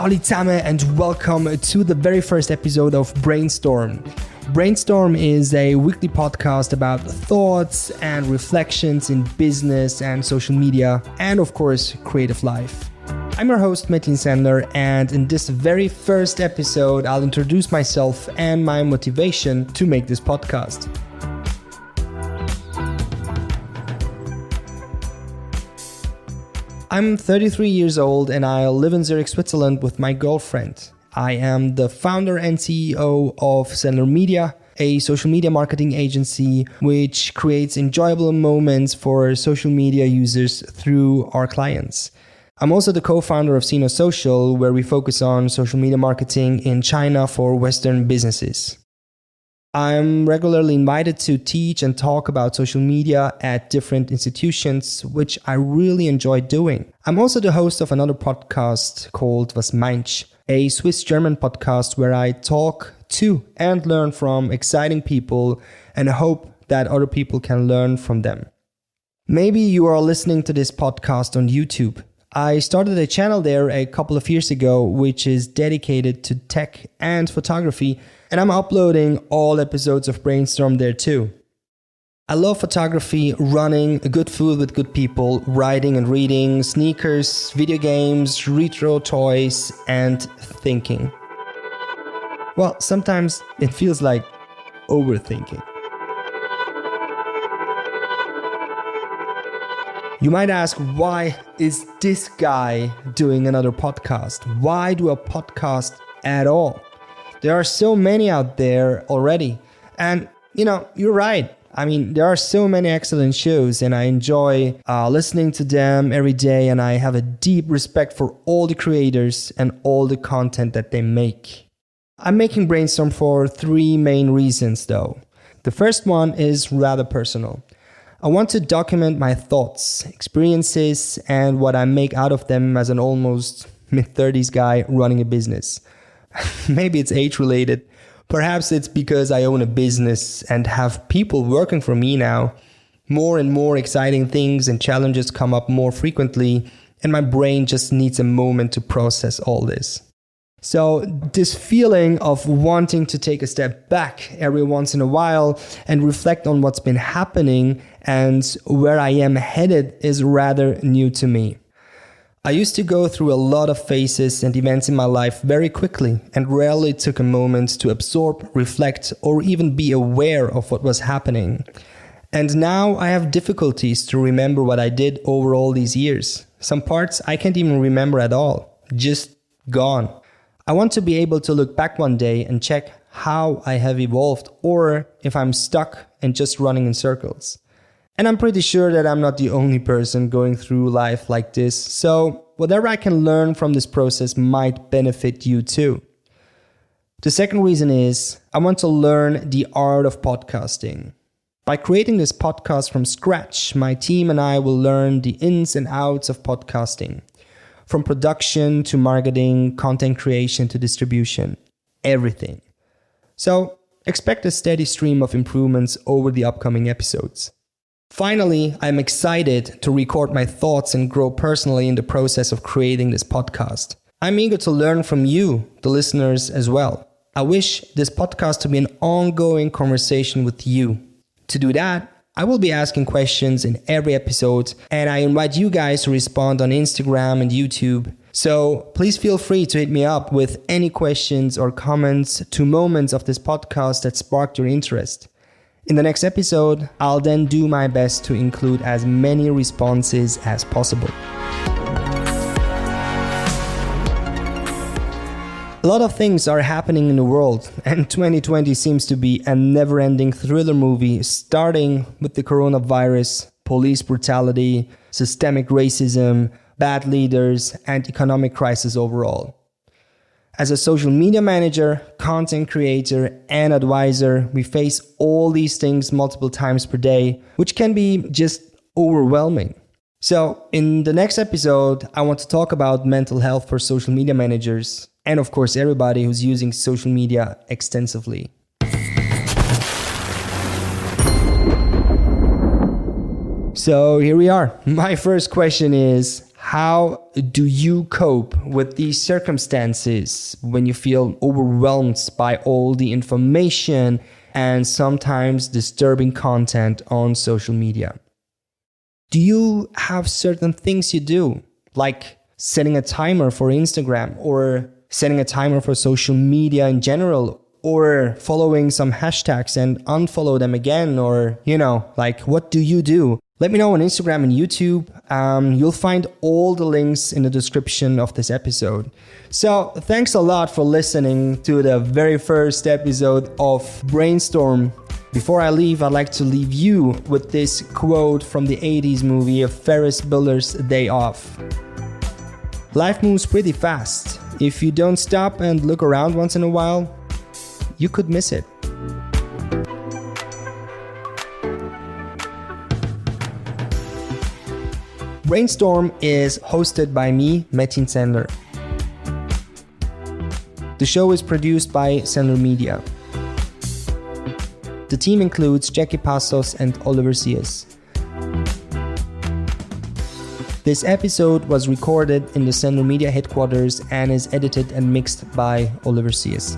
Salut zusammen and welcome to the very first episode of Brainstorm. Brainstorm is a weekly podcast about thoughts and reflections in business and social media and of course creative life. I'm your host Metin Senler, and in this very first episode I'll introduce myself and my motivation to make this podcast. I'm 33 years old and I live in Zurich, Switzerland with my girlfriend. I am the founder and CEO of Senler Media, a social media marketing agency which creates enjoyable moments for social media users through our clients. I'm also the co-founder of Sino Social, where we focus on social media marketing in China for Western businesses. I'm regularly invited to teach and talk about social media at different institutions, which I really enjoy doing. I'm also the host of another podcast called Was meinst, a Swiss-German podcast where I talk to and learn from exciting people and hope that other people can learn from them. Maybe you are listening to this podcast on YouTube. I started a channel there a couple of years ago, which is dedicated to tech and photography, and I'm uploading all episodes of Brainstorm there too. I love photography, running, good food with good people, writing and reading, sneakers, video games, retro toys, and thinking. Well, sometimes it feels like overthinking. You might ask, why is this guy doing another podcast? Why do a podcast at all? There are so many out there already. And, you're right. I mean, there are so many excellent shows and I enjoy listening to them every day. And I have a deep respect for all the creators and all the content that they make. I'm making Brainstorm for three main reasons though. The first one is rather personal. I want to document my thoughts, experiences, and what I make out of them as an almost mid-30s guy running a business. Maybe it's age-related. Perhaps it's because I own a business and have people working for me now. More and more exciting things and challenges come up more frequently, and my brain just needs a moment to process all this. So this feeling of wanting to take a step back every once in a while and reflect on what's been happening and where I am headed is rather new to me. I used to go through a lot of phases and events in my life very quickly and rarely took a moment to absorb, reflect, or even be aware of what was happening. And now I have difficulties to remember what I did over all these years. Some parts I can't even remember at all, just gone. I want to be able to look back one day and check how I have evolved or if I'm stuck and just running in circles. And I'm pretty sure that I'm not the only person going through life like this, so whatever I can learn from this process might benefit you too. The second reason is I want to learn the art of podcasting. By creating this podcast from scratch, my team and I will learn the ins and outs of podcasting. From production to marketing, content creation to distribution, everything. So expect a steady stream of improvements over the upcoming episodes. Finally, I'm excited to record my thoughts and grow personally in the process of creating this podcast. I'm eager to learn from you, the listeners, as well. I wish this podcast to be an ongoing conversation with you. To do that, I will be asking questions in every episode, and I invite you guys to respond on Instagram and YouTube. So please feel free to hit me up with any questions or comments to moments of this podcast that sparked your interest. In the next episode, I'll then do my best to include as many responses as possible. A lot of things are happening in the world, and 2020 seems to be a never-ending thriller movie, starting with the coronavirus, police brutality, systemic racism, bad leaders, and economic crisis overall. As a social media manager, content creator, and advisor, we face all these things multiple times per day, which can be just overwhelming. So, in the next episode, I want to talk about mental health for social media managers, and of course everybody who's using social media extensively. So here we are. My first question is, How do you cope with these circumstances when you feel overwhelmed by all the information and sometimes disturbing content on social media? Do you have certain things you do, like setting a timer for Instagram or setting a timer for social media in general, or following some hashtags and unfollow them again, or, like what do you do? Let me know on Instagram and YouTube. You'll find all the links in the description of this episode. So thanks a lot for listening to the very first episode of Brainstorm. Before I leave, I'd like to leave you with this quote from the 80s movie of Ferris Bueller's Day Off. Life moves pretty fast. If you don't stop and look around once in a while, you could miss it. Brainstorm is hosted by me, Metin Senler. The show is produced by Senler Media. The team includes Jacky, Passos and Oliver Süess. This episode was recorded in the Senler Media headquarters and is edited and mixed by Oliver Süess.